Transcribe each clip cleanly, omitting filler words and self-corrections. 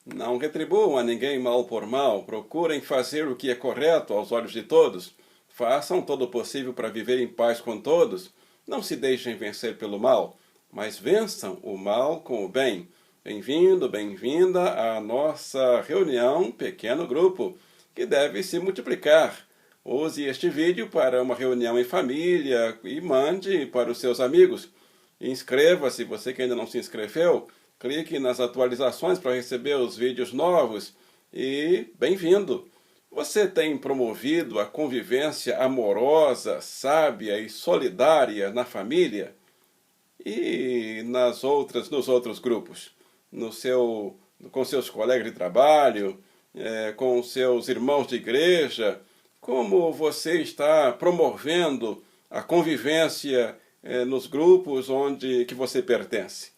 Não retribuam a ninguém mal por mal, procurem fazer o que é correto aos olhos de todos, façam todo o possível para viver em paz com todos, não se deixem vencer pelo mal, mas vençam o mal com o bem. Bem-vindo, bem-vinda à nossa reunião Pequeno Grupo, que deve se multiplicar. Use este vídeo para uma reunião em família e mande para os seus amigos. Inscreva-se, você que ainda não se inscreveu, clique nas atualizações para receber os vídeos novos e bem-vindo! Você tem promovido a convivência amorosa, sábia e solidária na família e nos outros grupos, com seus colegas de trabalho, com seus irmãos de igreja. Como você está promovendo a convivência nos grupos que você pertence?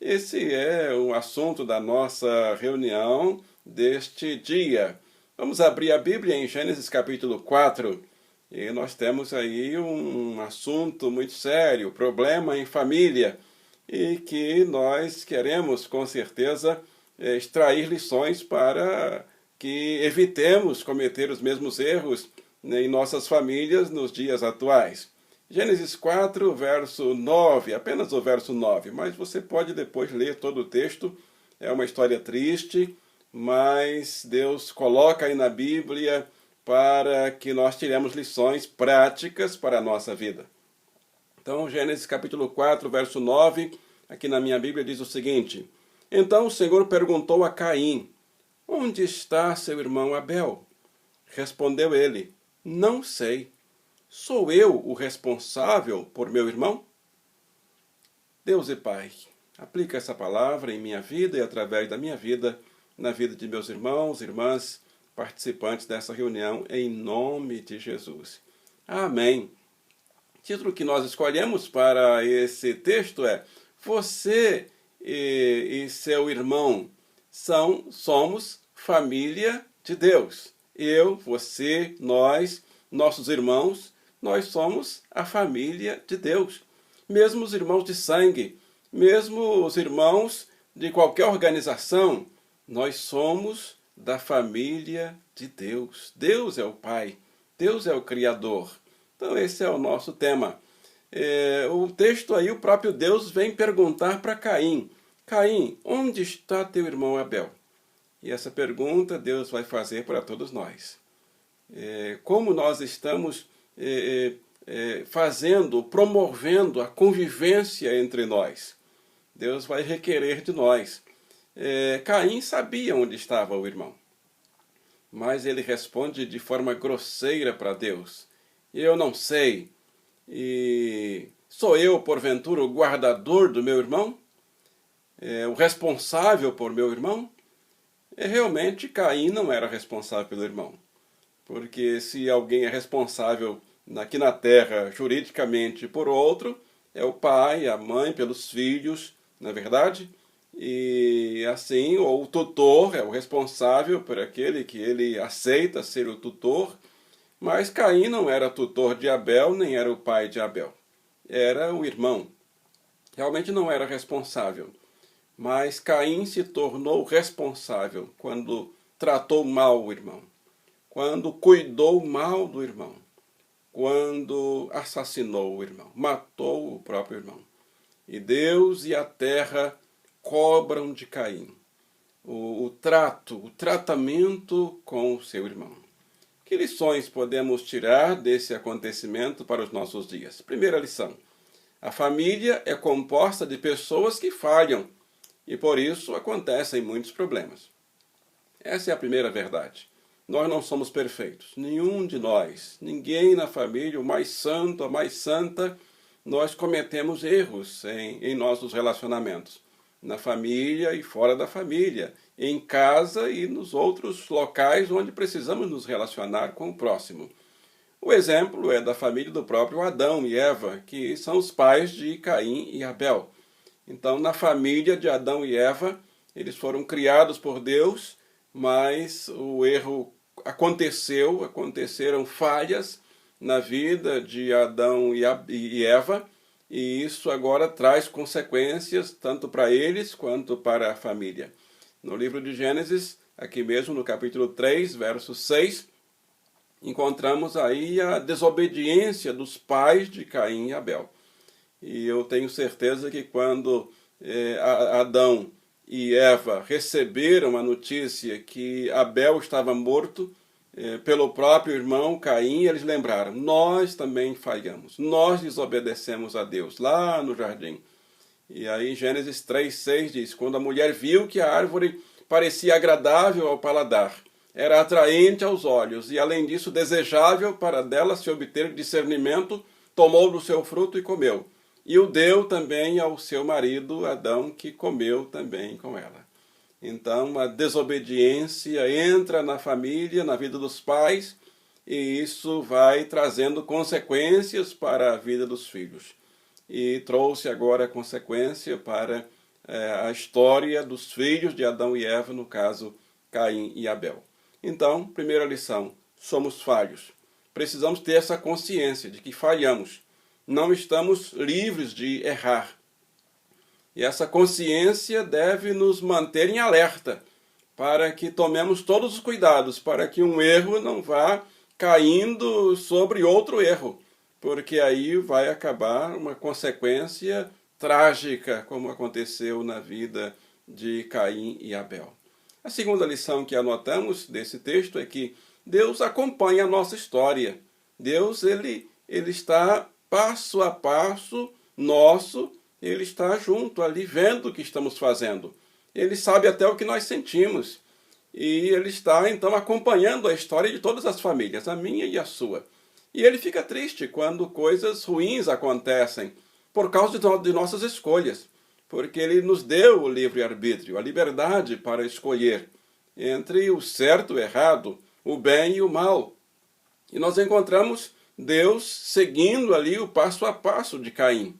Esse é o assunto da nossa reunião deste dia. Vamos abrir a Bíblia em Gênesis capítulo 4. E nós temos aí um assunto muito sério, problema em família, e que nós queremos, com certeza, extrair lições para que evitemos cometer os mesmos erros em nossas famílias nos dias atuais. Gênesis 4, verso 9, apenas o verso 9, mas você pode depois ler todo o texto. É uma história triste, mas Deus coloca aí na Bíblia para que nós tiremos lições práticas para a nossa vida. Então, Gênesis capítulo 4, verso 9, aqui na minha Bíblia diz o seguinte: Então o Senhor perguntou a Caim: Onde está seu irmão Abel? Respondeu ele: Não sei. Sou eu o responsável por meu irmão? Deus e Pai, aplica essa palavra em minha vida e através da minha vida, na vida de meus irmãos, irmãs, participantes dessa reunião, em nome de Jesus. Amém. O título que nós escolhemos para esse texto é: Você e seu irmão somos família de Deus. Eu, você, nós, nossos irmãos, nós somos a família de Deus. Mesmo os irmãos de sangue, mesmo os irmãos de qualquer organização, nós somos da família de Deus. Deus é o Pai, Deus é o Criador. Então esse é o nosso tema. O texto aí, o próprio Deus vem perguntar para Caim: Caim, onde está teu irmão Abel? E essa pergunta Deus vai fazer para todos nós. Como nós estamos promovendo a convivência entre nós. Deus vai requerer de nós. Caim sabia onde estava o irmão, mas ele responde de forma grosseira para Deus: Eu não sei. E sou eu, porventura, o guardador do meu irmão? O responsável por meu irmão? Realmente, Caim não era responsável pelo irmão. Porque se alguém é responsável aqui na terra, juridicamente, por outro, é o pai, a mãe, pelos filhos, não é verdade? E assim, ou o tutor é o responsável por aquele que ele aceita ser o tutor, mas Caim não era tutor de Abel, nem era o pai de Abel. Era o irmão. Realmente não era responsável. Mas Caim se tornou responsável quando tratou mal o irmão, quando cuidou mal do irmão, quando assassinou o irmão, matou o próprio irmão. E Deus e a terra cobram de Caim o tratamento com o seu irmão. Que lições podemos tirar desse acontecimento para os nossos dias? Primeira lição: a família é composta de pessoas que falham e por isso acontecem muitos problemas. Essa é a primeira verdade. Nós não somos perfeitos, nenhum de nós, ninguém na família, o mais santo, a mais santa, nós cometemos erros em nossos relacionamentos, na família e fora da família, em casa e nos outros locais onde precisamos nos relacionar com o próximo. O exemplo é da família do próprio Adão e Eva, que são os pais de Caim e Abel. Então, na família de Adão e Eva, eles foram criados por Deus, mas o erro aconteceram falhas na vida de Adão e Eva, e isso agora traz consequências tanto para eles quanto para a família. No livro de Gênesis, aqui mesmo no capítulo 3, verso 6, encontramos aí a desobediência dos pais de Caim e Abel. E eu tenho certeza que quando Adão e Eva receberam a notícia que Abel estava morto pelo próprio irmão Caim, eles lembraram: nós também falhamos, nós desobedecemos a Deus, lá no jardim. E aí Gênesis 3:6 diz: quando a mulher viu que a árvore parecia agradável ao paladar, era atraente aos olhos e, além disso, desejável para dela se obter discernimento, tomou do seu fruto e comeu. E o deu também ao seu marido Adão, que comeu também com ela. Então, a desobediência entra na família, na vida dos pais, e isso vai trazendo consequências para a vida dos filhos. E trouxe agora a consequência para a história dos filhos de Adão e Eva, no caso, Caim e Abel. Então, primeira lição, somos falhos. Precisamos ter essa consciência de que falhamos. Não estamos livres de errar. E essa consciência deve nos manter em alerta, para que tomemos todos os cuidados, para que um erro não vá caindo sobre outro erro, porque aí vai acabar uma consequência trágica, como aconteceu na vida de Caim e Abel. A segunda lição que anotamos desse texto é que Deus acompanha a nossa história. Deus ele está passo a passo nosso, ele está junto ali, vendo o que estamos fazendo. Ele sabe até o que nós sentimos. E ele está, então, acompanhando a história de todas as famílias, a minha e a sua. E ele fica triste quando coisas ruins acontecem, por causa de nossas escolhas. Porque ele nos deu o livre-arbítrio, a liberdade para escolher entre o certo e o errado, o bem e o mal. E nós encontramos Deus seguindo ali o passo a passo de Caim.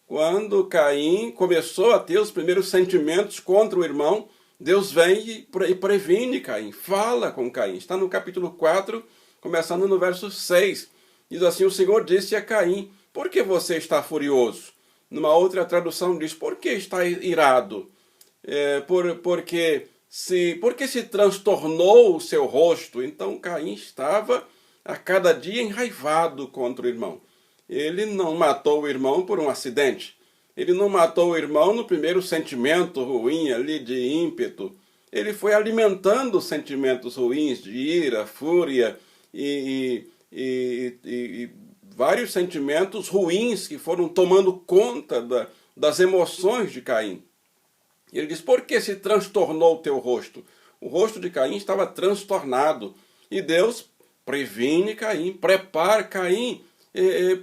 Quando Caim começou a ter os primeiros sentimentos contra o irmão, Deus vem e previne Caim, fala com Caim. Está no capítulo 4, começando no verso 6. Diz assim: o Senhor disse a Caim: por que você está furioso? Numa outra tradução diz: por que está irado? Porque se transtornou o seu rosto. Então Caim estava a cada dia enraivado contra o irmão. Ele não matou o irmão por um acidente. Ele não matou o irmão no primeiro sentimento ruim ali de ímpeto. Ele foi alimentando sentimentos ruins de ira, fúria e vários sentimentos ruins que foram tomando conta das emoções de Caim. Ele diz: por que se transtornou o teu rosto? O rosto de Caim estava transtornado. E Deus previne Caim, prepara Caim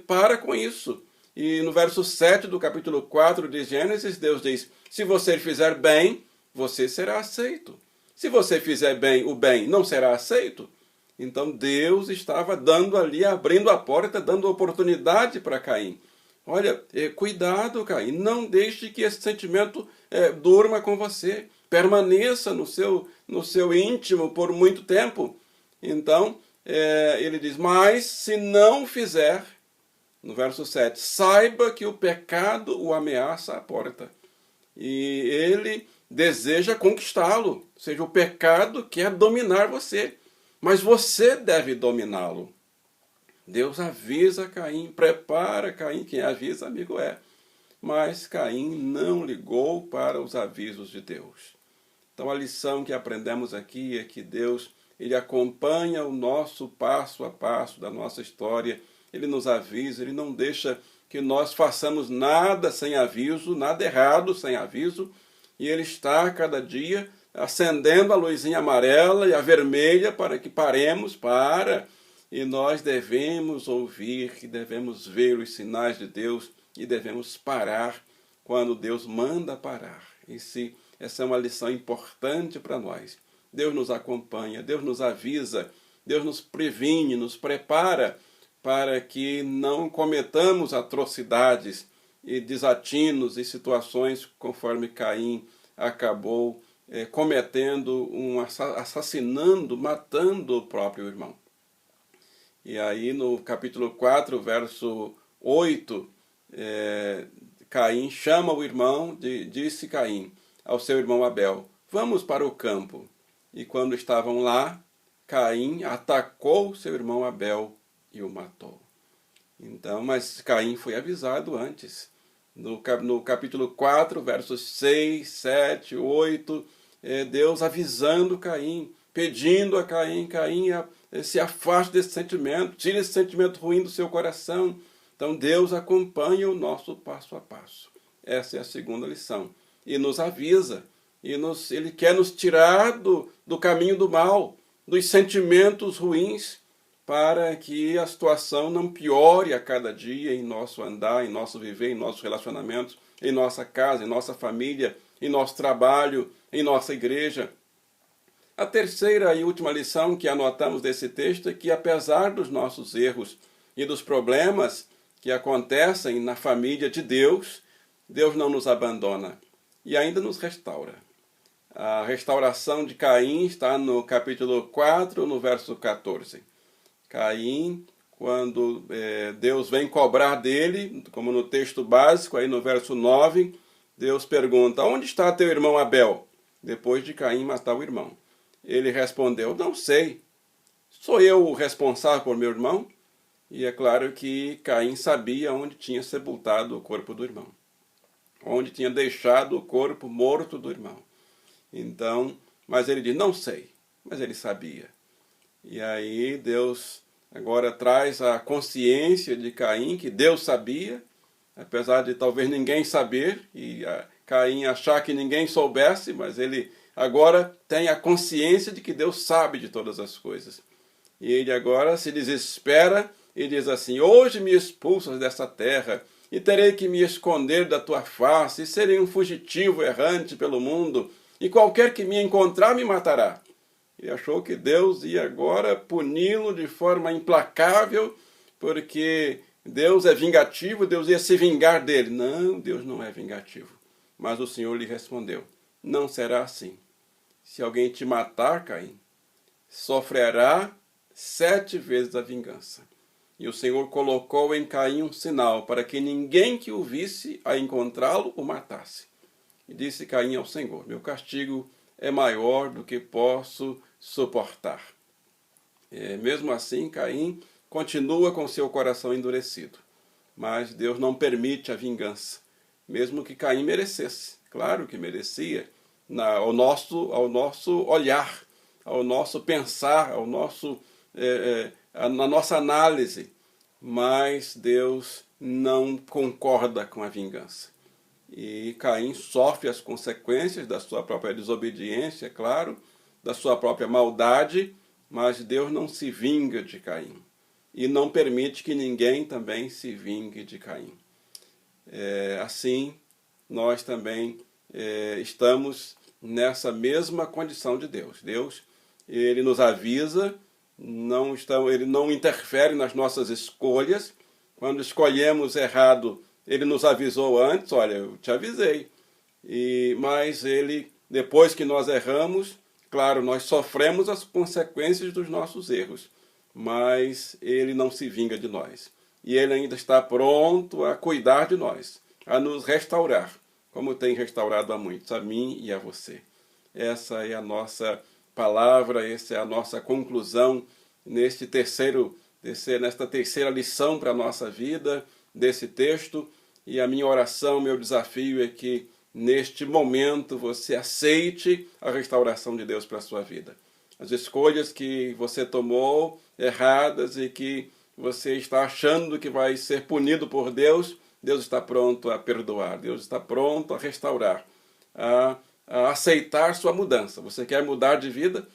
para com isso. E no verso 7 do capítulo 4 de Gênesis, Deus diz: se você fizer bem, você será aceito. Se você fizer bem, o bem não será aceito. Então Deus estava dando ali, abrindo a porta, dando oportunidade para Caim. Olha, cuidado, Caim, não deixe que esse sentimento durma com você, permaneça no seu íntimo por muito tempo. Então, ele diz: mas se não fizer, no verso 7, saiba que o pecado o ameaça à porta. E ele deseja conquistá-lo, ou seja, o pecado quer dominar você, mas você deve dominá-lo. Deus avisa Caim, prepara Caim, quem avisa, amigo é. Mas Caim não ligou para os avisos de Deus. Então a lição que aprendemos aqui é que Deus, ele acompanha o nosso passo a passo da nossa história, ele nos avisa, ele não deixa que nós façamos nada sem aviso, nada errado sem aviso, e ele está a cada dia acendendo a luzinha amarela e a vermelha para que paremos, e nós devemos ouvir, devemos ver os sinais de Deus e devemos parar quando Deus manda parar. Essa é uma lição importante para nós. Deus nos acompanha, Deus nos avisa, Deus nos previne, nos prepara para que não cometamos atrocidades e desatinos e situações conforme Caim acabou cometendo, assassinando, matando o próprio irmão. E aí no capítulo 4, verso 8, Caim chama o irmão, disse Caim ao seu irmão Abel: vamos para o campo. E quando estavam lá, Caim atacou seu irmão Abel e o matou. Então, mas Caim foi avisado antes. No capítulo 4, versos 6, 7, 8, Deus avisando Caim, pedindo a Caim, se afaste desse sentimento, tire esse sentimento ruim do seu coração. Então Deus acompanha o nosso passo a passo. Essa é a segunda lição. E nos avisa, Ele quer nos tirar do caminho do mal, dos sentimentos ruins, para que a situação não piore a cada dia em nosso andar, em nosso viver, em nossos relacionamentos, em nossa casa, em nossa família, em nosso trabalho, em nossa igreja. A terceira e última lição que anotamos desse texto é que, apesar dos nossos erros e dos problemas que acontecem na família de Deus, Deus não nos abandona e ainda nos restaura. A restauração de Caim está no capítulo 4, no verso 14. Caim, quando Deus vem cobrar dele, como no texto básico, aí no verso 9, Deus pergunta: onde está teu irmão Abel? Depois de Caim matar o irmão. Ele respondeu: não sei. Sou eu o responsável por meu irmão? E é claro que Caim sabia onde tinha sepultado o corpo do irmão, onde tinha deixado o corpo morto do irmão. Então, mas ele diz: não sei, mas ele sabia. E aí Deus agora traz a consciência de Caim que Deus sabia, apesar de talvez ninguém saber, e Caim achar que ninguém soubesse, mas ele agora tem a consciência de que Deus sabe de todas as coisas. E ele agora se desespera e diz assim: hoje me expulsas dessa terra, e terei que me esconder da tua face, e serei um fugitivo errante pelo mundo, e qualquer que me encontrar me matará. Ele achou que Deus ia agora puni-lo de forma implacável, porque Deus é vingativo, Deus ia se vingar dele. Não, Deus não é vingativo. Mas o Senhor lhe respondeu: não será assim. Se alguém te matar, Caim, sofrerá 7 vezes a vingança. E o Senhor colocou em Caim um sinal, para que ninguém que o visse a encontrá-lo o matasse. E disse Caim ao Senhor: meu castigo é maior do que posso suportar. Mesmo assim, Caim continua com seu coração endurecido. Mas Deus não permite a vingança, mesmo que Caim merecesse. Claro que merecia, ao nosso olhar, ao nosso pensar, na nossa análise. Mas Deus não concorda com a vingança. E Caim sofre as consequências da sua própria desobediência, claro, da sua própria maldade, mas Deus não se vinga de Caim. E não permite que ninguém também se vingue de Caim. Assim, nós também estamos nessa mesma condição de Deus. Deus, Ele nos avisa, Ele não interfere nas nossas escolhas. Quando escolhemos errado, Ele nos avisou antes: olha, eu te avisei. Mas Ele, depois que nós erramos, claro, nós sofremos as consequências dos nossos erros, mas Ele não se vinga de nós. E Ele ainda está pronto a cuidar de nós, a nos restaurar, como tem restaurado a muitos, a mim e a você. Essa é a nossa palavra, essa é a nossa conclusão nesta terceira lição para a nossa vida, desse texto. E a minha oração, meu desafio é que neste momento você aceite a restauração de Deus para a sua vida. As escolhas que você tomou erradas e que você está achando que vai ser punido por Deus, Deus está pronto a perdoar, Deus está pronto a restaurar, a aceitar sua mudança. Você quer mudar de vida?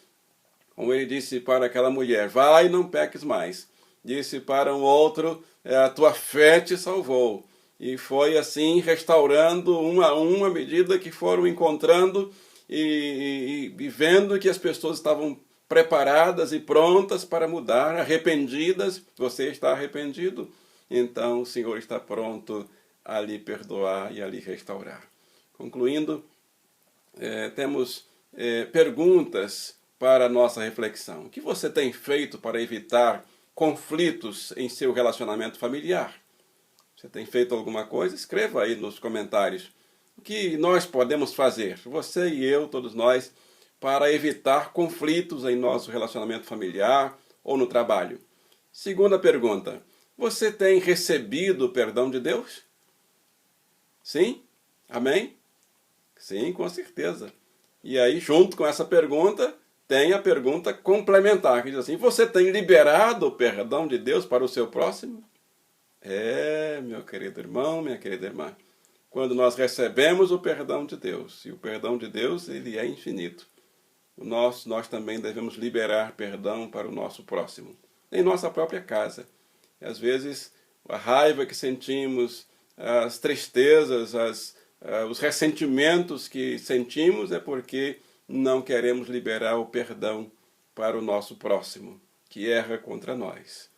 Como ele disse para aquela mulher: vai e não peques mais. Disse para um outro: a tua fé te salvou. E foi assim, restaurando um a um, à medida que foram encontrando e vendo que as pessoas estavam preparadas e prontas para mudar, arrependidas. Você está arrependido? Então o Senhor está pronto a lhe perdoar e a lhe restaurar. Concluindo, temos perguntas para a nossa reflexão. O que você tem feito para evitar conflitos em seu relacionamento familiar? Você tem feito alguma coisa? Escreva aí nos comentários. O que nós podemos fazer, você e eu, todos nós, para evitar conflitos em nosso relacionamento familiar ou no trabalho? Segunda pergunta, você tem recebido o perdão de Deus? Sim? Amém? Sim, com certeza. E aí, junto com essa pergunta, tem a pergunta complementar, que diz assim, você tem liberado o perdão de Deus para o seu próximo? Meu querido irmão, minha querida irmã, quando nós recebemos o perdão de Deus, e o perdão de Deus, ele é infinito, nós também devemos liberar perdão para o nosso próximo, em nossa própria casa. E, às vezes, a raiva que sentimos, as tristezas, os ressentimentos que sentimos é porque não queremos liberar o perdão para o nosso próximo, que erra contra nós.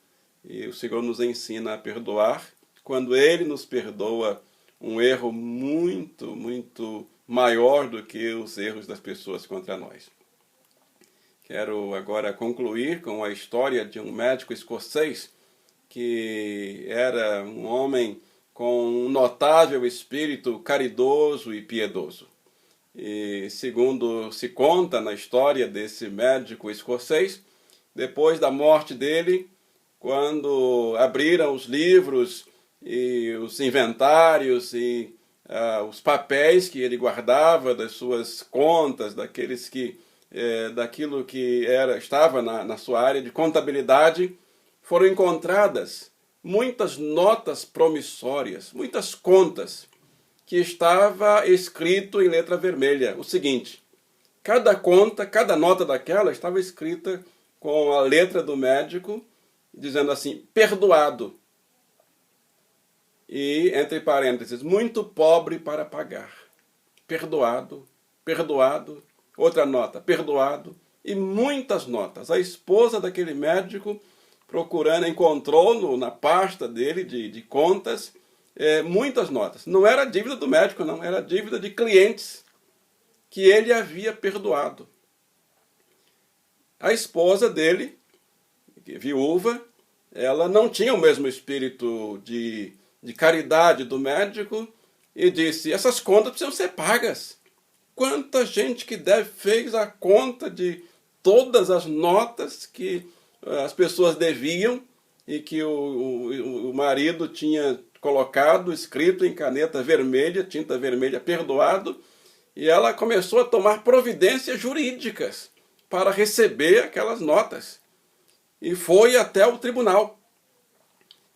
E o Senhor nos ensina a perdoar quando Ele nos perdoa um erro muito, muito maior do que os erros das pessoas contra nós. Quero agora concluir com a história de um médico escocês que era um homem com um notável espírito caridoso e piedoso. E segundo se conta na história desse médico escocês, depois da morte dele, quando abriram os livros e os inventários e os papéis que ele guardava das suas contas, daquilo que estava na sua área de contabilidade, foram encontradas muitas notas promissórias, muitas contas, que estava escrito em letra vermelha o seguinte: cada conta, cada nota daquela estava escrita com a letra do médico, dizendo assim, perdoado. E, entre parênteses, muito pobre para pagar. Perdoado, perdoado, outra nota, perdoado, e muitas notas. A esposa daquele médico encontrou na pasta dele de contas muitas notas. Não era dívida do médico, não, era dívida de clientes que ele havia perdoado. A esposa dele, viúva, ela não tinha o mesmo espírito de caridade do médico e disse, essas contas precisam ser pagas. Quanta gente que fez a conta de todas as notas que as pessoas deviam e que o marido tinha colocado, escrito em caneta vermelha, tinta vermelha, perdoado, e ela começou a tomar providências jurídicas para receber aquelas notas. E foi até o tribunal.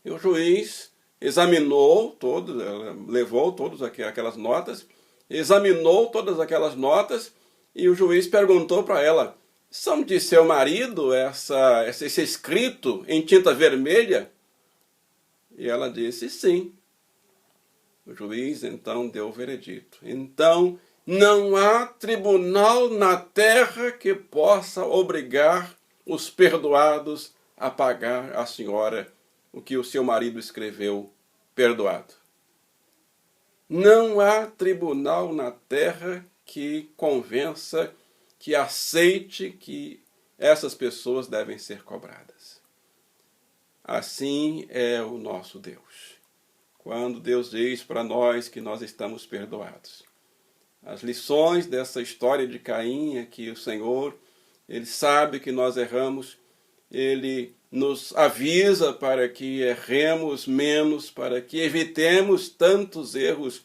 E o juiz examinou levou todas aquelas notas, examinou todas aquelas notas, e o juiz perguntou para ela, são de seu marido esse escrito em tinta vermelha? E ela disse sim. O juiz então deu o veredito. Então, não há tribunal na terra que possa obrigar os perdoados a pagar à senhora o que o seu marido escreveu perdoado. Não há tribunal na terra que convença, que aceite que essas pessoas devem ser cobradas. Assim é o nosso Deus. Quando Deus diz para nós que nós estamos perdoados. As lições dessa história de Caim é que o Senhor, Ele sabe que nós erramos, Ele nos avisa para que erremos menos, para que evitemos tantos erros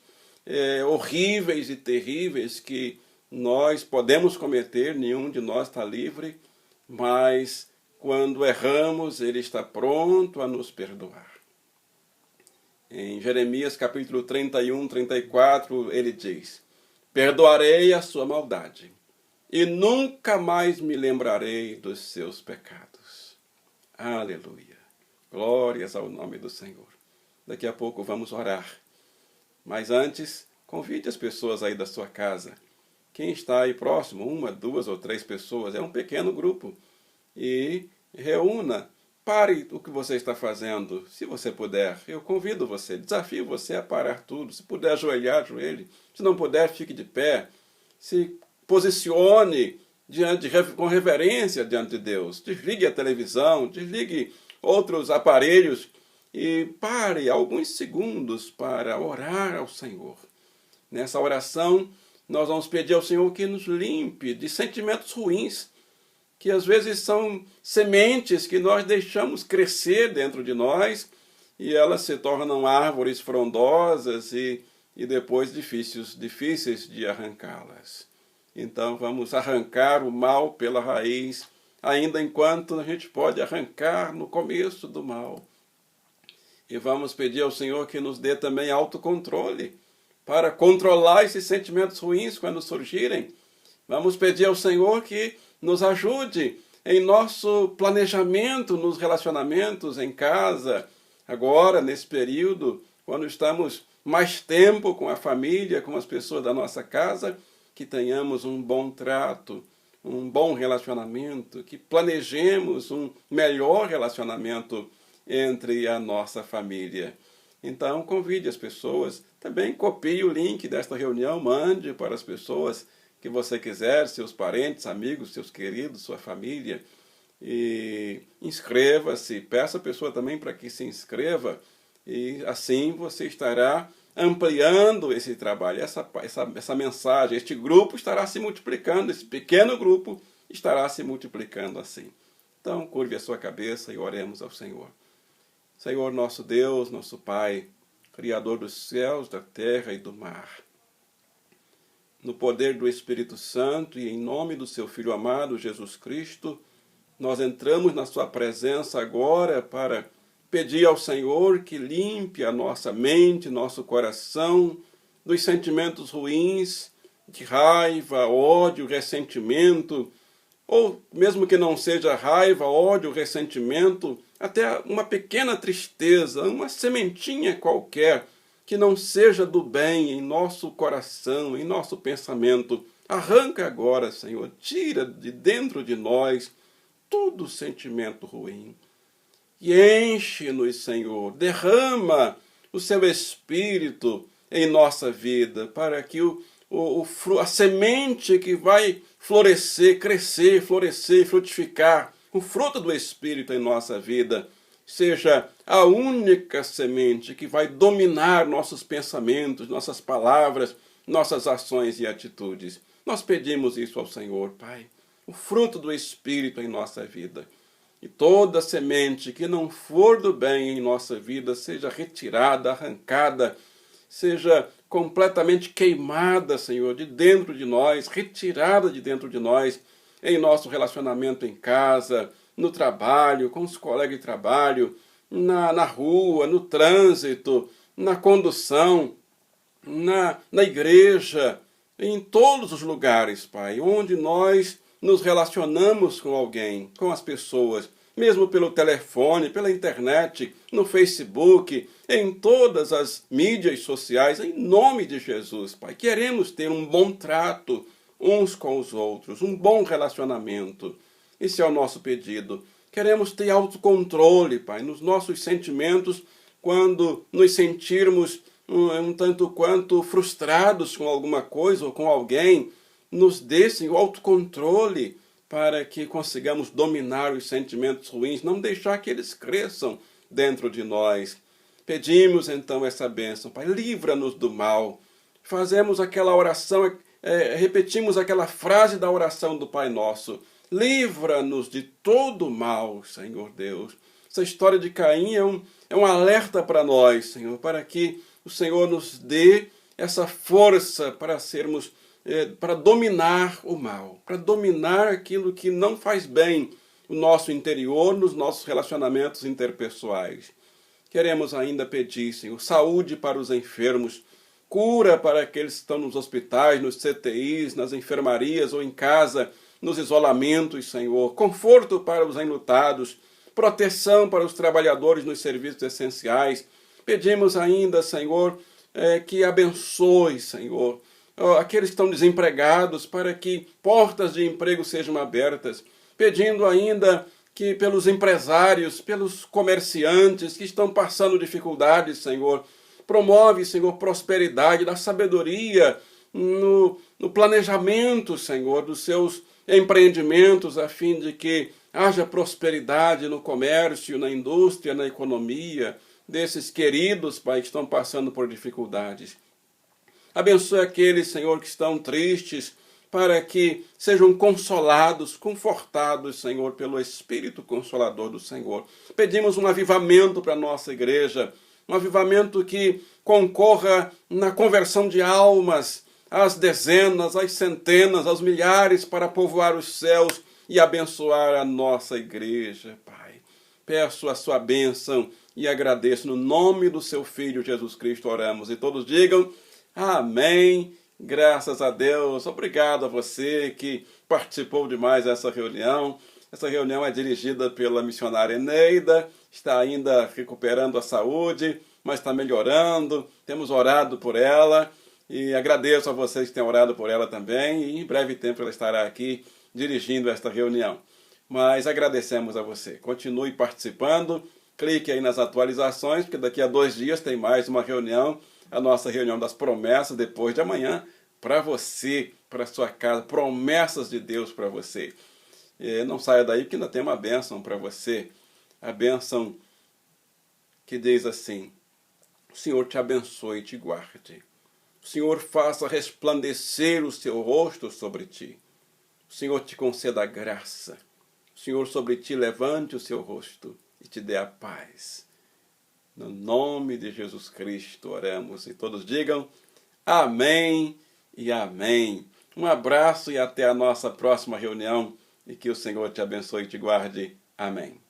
horríveis e terríveis que nós podemos cometer, nenhum de nós está livre, mas quando erramos, Ele está pronto a nos perdoar. Em Jeremias capítulo 31, 34, ele diz, perdoarei a sua maldade e nunca mais me lembrarei dos seus pecados. Aleluia. Glórias ao nome do Senhor. Daqui a pouco vamos orar. Mas antes, convide as pessoas aí da sua casa. Quem está aí próximo, 1, 2 ou 3 pessoas, é um pequeno grupo. E reúna, pare o que você está fazendo, se você puder. Eu convido você, desafio você a parar tudo. Se puder ajoelhar, ajoelhe. Se não puder, fique de pé. Se posicione com reverência diante de Deus. Desligue a televisão, desligue outros aparelhos e pare alguns segundos para orar ao Senhor. Nessa oração, nós vamos pedir ao Senhor que nos limpe de sentimentos ruins, que às vezes são sementes que nós deixamos crescer dentro de nós e elas se tornam árvores frondosas e depois difíceis de arrancá-las. Então vamos arrancar o mal pela raiz, ainda enquanto a gente pode arrancar no começo do mal. E vamos pedir ao Senhor que nos dê também autocontrole, para controlar esses sentimentos ruins quando surgirem. Vamos pedir ao Senhor que nos ajude em nosso planejamento, nos relacionamentos em casa, agora, nesse período, quando estamos mais tempo com a família, com as pessoas da nossa casa, que tenhamos um bom trato, um bom relacionamento, que planejemos um melhor relacionamento entre a nossa família. Então, convide as pessoas, também copie o link desta reunião, mande para as pessoas que você quiser, seus parentes, amigos, seus queridos, sua família, e inscreva-se, peça a pessoa também para que se inscreva, e assim você estará ampliando esse trabalho, essa mensagem, este grupo estará se multiplicando, esse pequeno grupo estará se multiplicando assim. Então, curve a sua cabeça e oremos ao Senhor. Senhor, nosso Deus, nosso Pai, Criador dos céus, da terra e do mar, no poder do Espírito Santo e em nome do seu Filho amado, Jesus Cristo, nós entramos na sua presença agora para pedir ao Senhor que limpe a nossa mente, nosso coração, dos sentimentos ruins, de raiva, ódio, ressentimento, ou mesmo que não seja raiva, ódio, ressentimento, até uma pequena tristeza, uma sementinha qualquer, que não seja do bem em nosso coração, em nosso pensamento. Arranca agora, Senhor, tira de dentro de nós todo sentimento ruim. E enche-nos, Senhor, derrama o seu Espírito em nossa vida, para que a semente que vai florescer, crescer, florescer, frutificar, o fruto do Espírito em nossa vida, seja a única semente que vai dominar nossos pensamentos, nossas palavras, nossas ações e atitudes. Nós pedimos isso ao Senhor, Pai, o fruto do Espírito em nossa vida. E toda semente que não for do bem em nossa vida seja retirada, arrancada, seja completamente queimada, Senhor, de dentro de nós, retirada de dentro de nós, em nosso relacionamento em casa, no trabalho, com os colegas de trabalho, na rua, no trânsito, na condução, na igreja, em todos os lugares, Pai, onde nós nos relacionamos com alguém, com as pessoas, mesmo pelo telefone, pela internet, no Facebook, em todas as mídias sociais, em nome de Jesus, Pai. Queremos ter um bom trato uns com os outros, um bom relacionamento. Esse é o nosso pedido. Queremos ter autocontrole, Pai, nos nossos sentimentos, quando nos sentirmos um tanto quanto frustrados com alguma coisa ou com alguém, nos desse o autocontrole para que consigamos dominar os sentimentos ruins, não deixar que eles cresçam dentro de nós. Pedimos então essa bênção, Pai, livra-nos do mal. Fazemos aquela oração, repetimos aquela frase da oração do Pai Nosso. Livra-nos de todo mal, Senhor Deus. Essa história de Caim é um alerta para nós, Senhor, para que o Senhor nos dê essa força para para dominar o mal, para dominar aquilo que não faz bem no nosso interior, nos nossos relacionamentos interpessoais. Queremos ainda pedir, Senhor, saúde para os enfermos, cura para aqueles que estão nos hospitais, nos CTIs, nas enfermarias ou em casa, nos isolamentos, Senhor, conforto para os enlutados, proteção para os trabalhadores nos serviços essenciais. Pedimos ainda, Senhor, que abençoe, Senhor, aqueles que estão desempregados, para que portas de emprego sejam abertas, pedindo ainda que pelos empresários, pelos comerciantes que estão passando dificuldades, Senhor, promove, Senhor, prosperidade, dá sabedoria no planejamento, Senhor, dos seus empreendimentos, a fim de que haja prosperidade no comércio, na indústria, na economia, desses queridos, Pai, que estão passando por dificuldades. Abençoe aqueles, Senhor, que estão tristes, para que sejam consolados, confortados, Senhor, pelo Espírito Consolador do Senhor. Pedimos um avivamento para a nossa igreja, um avivamento que concorra na conversão de almas, às dezenas, às centenas, aos milhares, para povoar os céus e abençoar a nossa igreja, Pai. Peço a sua bênção e agradeço. No nome do seu Filho Jesus Cristo oramos. E todos digam amém. Graças a Deus. Obrigado a você que participou de mais dessa reunião. Essa reunião é dirigida pela missionária Eneida. Está ainda recuperando a saúde, mas está melhorando. Temos orado por ela. E agradeço a vocês que têm orado por ela também. E em breve tempo ela estará aqui dirigindo esta reunião. Mas agradecemos a você. Continue participando. Clique aí nas atualizações, porque daqui a 2 dias tem mais uma reunião. A nossa reunião das promessas, depois de amanhã, para você, para sua casa. Promessas de Deus para você. E não saia daí, porque ainda tem uma bênção para você. A bênção que diz assim: o Senhor te abençoe e te guarde. O Senhor faça resplandecer o seu rosto sobre ti. O Senhor te conceda a graça. O Senhor sobre ti levante o seu rosto e te dê a paz. No nome de Jesus Cristo oramos. E todos digam amém e amém. Um abraço e até a nossa próxima reunião. E que o Senhor te abençoe e te guarde. Amém.